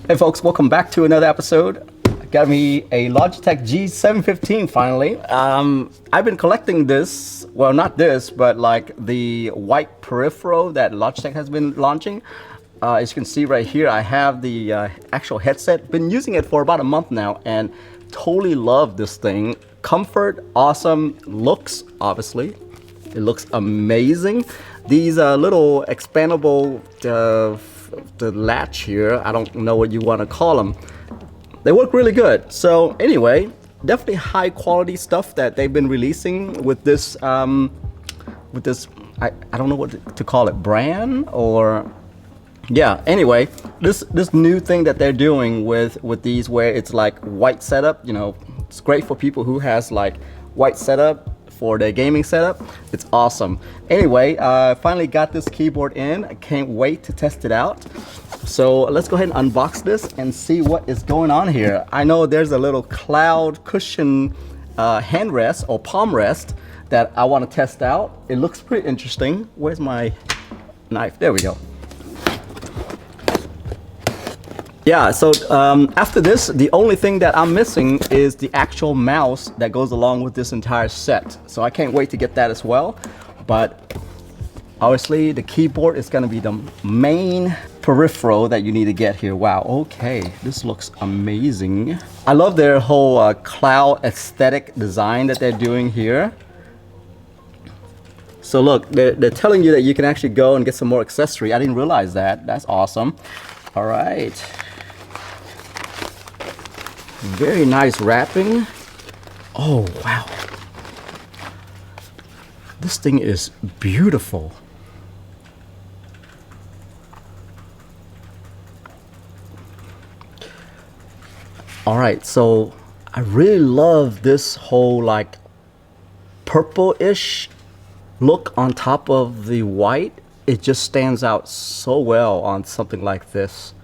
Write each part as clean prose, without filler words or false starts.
Hey folks, welcome back to another episode. Got me a Logitech G715 finally. I've been collecting this, well not this, but like the white peripheral that Logitech has been launching. As you can see right here, I have the actual headset. Been using it for about a month now and totally love this thing. Comfort, awesome, looks, obviously. It looks amazing. These little expandable the latch here, I don't know what you want to call them. They work really good. So anyway, definitely high quality stuff that they've been releasing with this I don't know what to call it, brand or yeah. Anyway, this new thing that they're doing with these where it's like white setup, you know, it's great for people who has like white setup for their gaming setup. It's awesome. Anyway, I finally got this keyboard in. I can't wait to test it out. So let's go ahead and unbox this and see what is going on here. I know there's a little cloud cushion handrest or palm rest that I want to test out. It looks pretty interesting. Where's my knife? There we go. Yeah, so after this, the only thing that I'm missing is the actual mouse that goes along with this entire set. So I can't wait to get that as well. But obviously the keyboard is gonna be the main peripheral that you need to get here. Wow, okay, this looks amazing. I love their whole cloud aesthetic design that they're doing here. So look, they're telling you that you can actually go and get some more accessory. I didn't realize that. That's awesome. All right. Very nice wrapping. Oh, wow. This thing is beautiful. All right, so I really love this whole like purple-ish look on top of the white. It just stands out so well on something like this.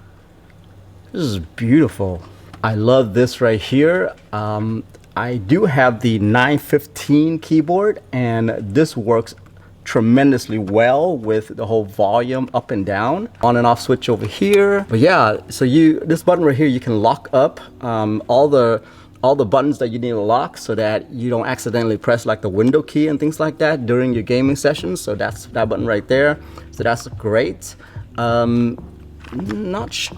This is beautiful. I love this right here. I do have the 915 keyboard and this works tremendously well with the whole volume up and down, on and off switch over here. But yeah, so this button right here, you can lock up all the buttons that you need to lock so that you don't accidentally press like the window key and things like that during your gaming sessions. So that's that button right there. So that's great.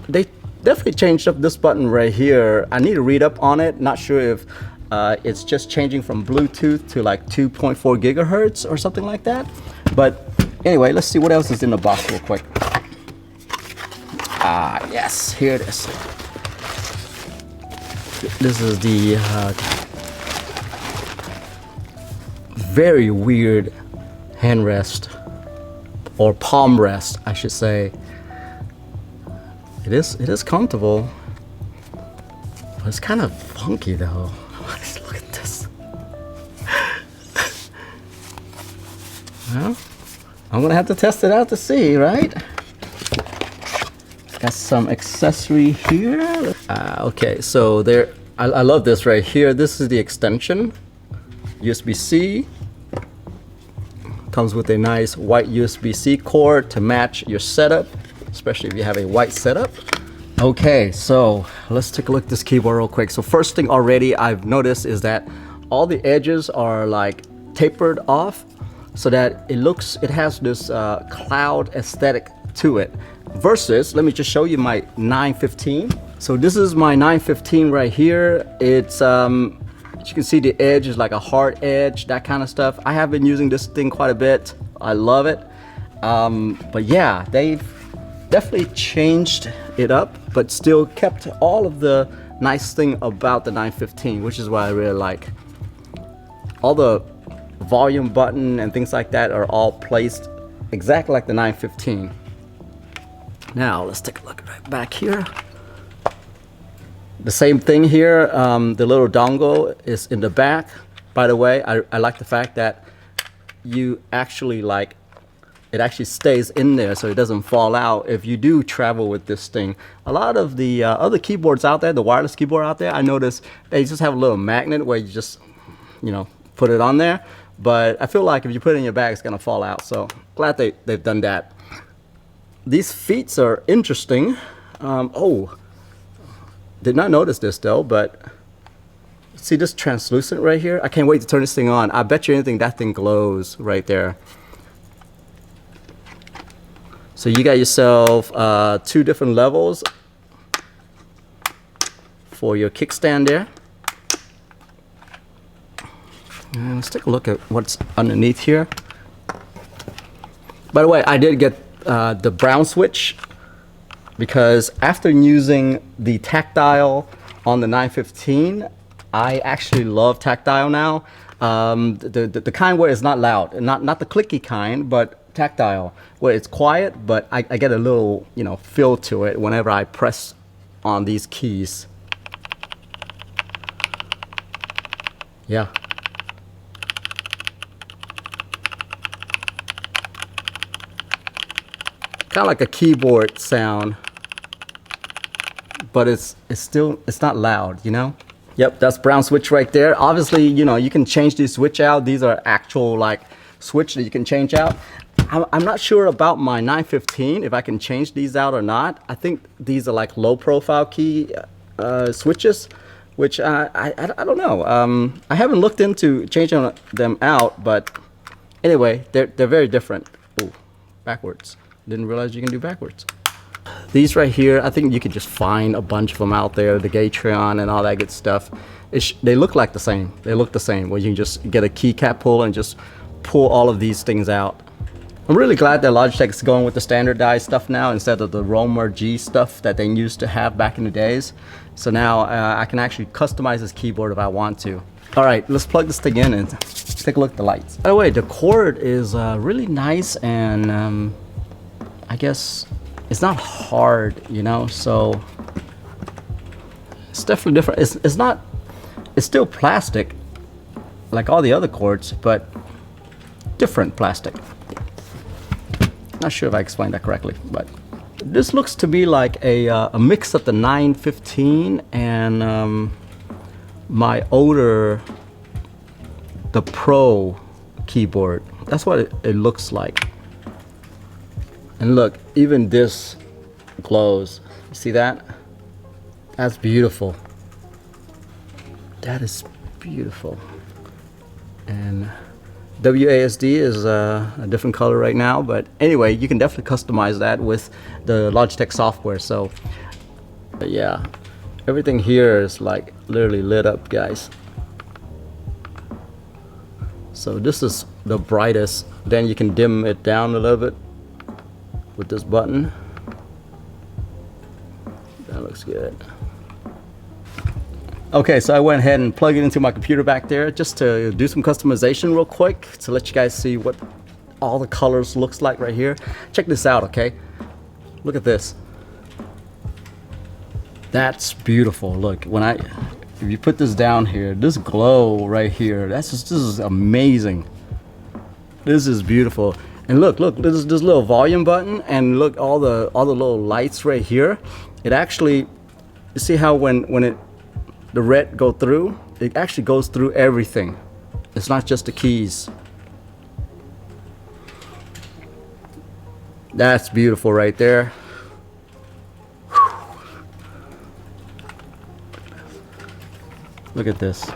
They definitely changed up this button right here. I need to read up on it. Not sure if it's just changing from Bluetooth to like 2.4 gigahertz or something like that. But anyway, let's see what else is in the box real quick. Ah, yes, here it is. This is the very weird handrest or palm rest, I should say. It is comfortable, but it's kind of funky though. Look at this. Well, I'm gonna have to test it out to see, right? Got some accessory here. Okay, so I love this right here. This is the extension, USB-C. Comes with a nice white USB-C cord to match your setup, especially if you have a white setup. Okay, so let's take a look at this keyboard real quick. So first thing already I've noticed is that all the edges are like tapered off so that it has this cloud aesthetic to it. Versus, let me just show you my 915. So this is my 915 right here. It's as you can see, the edge is like a hard edge, that kind of stuff. I have been using this thing quite a bit. I love it. But yeah, they've definitely changed it up, but still kept all of the nice thing about the 915, which is what I really like. All the volume button and things like that are all placed exactly like the 915. Now let's take a look right back here. The same thing here. The little dongle is in the back. By the way, I like the fact that you actually it actually stays in there so it doesn't fall out if you do travel with this thing. A lot of the other keyboards out there, the wireless keyboard out there, I noticed they just have a little magnet where you just, you know, put it on there. But I feel like if you put it in your bag, it's gonna fall out. So glad they've done that. These feet are interesting. Oh, Did not notice this though, but see this translucent right here? I can't wait to turn this thing on. I bet you anything that thing glows right there. So you got yourself 2 different levels for your kickstand there. And let's take a look at what's underneath here. By the way, I did get the brown switch because after using the tactile on the 915, I actually love tactile now. The kind where it's not loud, not the clicky kind, but tactile, where it's quiet, but I get a little, you know, feel to it whenever I press on these keys. Yeah. Kind of like a keyboard sound, but it's not loud, you know? Yep, that's brown switch right there. Obviously, you know, you can change these switch out. These are actual like switch that you can change out. I'm not sure about my 915 if I can change these out or not. I think these are like low profile key switches, which I don't know. I haven't looked into changing them out, but anyway, they're very different. Ooh, backwards. Didn't realize you can do backwards. These right here, I think you could just find a bunch of them out there, the Gatreon and all that good stuff. They look like the same. They look the same, where you can just get a keycap pull and just pull all of these things out. I'm really glad that Logitech is going with the standardized stuff now instead of the Roamer G stuff that they used to have back in the days. So now I can actually customize this keyboard if I want to. All right, let's plug this thing in and take a look at the lights. By the way, the cord is really nice, and I guess it's not hard, you know, so it's definitely different. It's still plastic like all the other cords, but different plastic. Not sure if I explained that correctly, but this looks to be like a mix of the 915 and my older, the Pro keyboard. That's what it looks like. And look, even this glows. You see that? That's beautiful. That is beautiful. And WASD is a different color right now, but anyway, you can definitely customize that with the Logitech software. So yeah, everything here is like literally lit up, guys. So this is the brightest. Then you can dim it down a little bit with this button. That looks good. Okay, so I went ahead and plugged it into my computer back there just to do some customization real quick to let you guys see what all the colors looks like right here. Check this out, okay? Look at this. That's beautiful. Look, if you put this down here, this glow right here, this is amazing. This is beautiful. And look, this little volume button, and look all the little lights right here. It actually, you see how when the red go through, it actually goes through everything. It's not just the keys. That's beautiful right there. Look at this.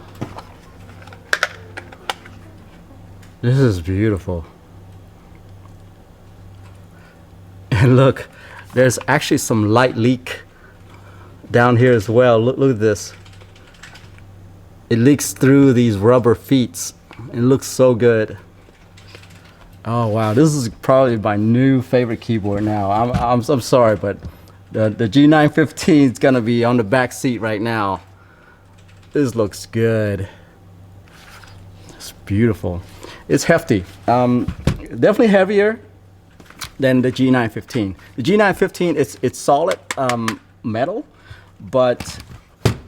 This is beautiful. And look, there's actually some light leak down here as well. Look at this. It leaks through these rubber feet. It looks so good. Oh wow, this is probably my new favorite keyboard now. I'm sorry, but the G915 is gonna be on the back seat right now. This looks good. It's beautiful. It's hefty. Definitely heavier than the G915. The G915, it's solid metal, but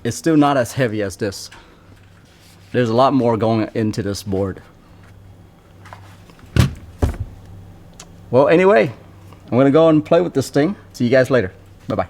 it's still not as heavy as this. There's a lot more going into this board. Well, anyway, I'm gonna go and play with this thing. See you guys later. Bye-bye.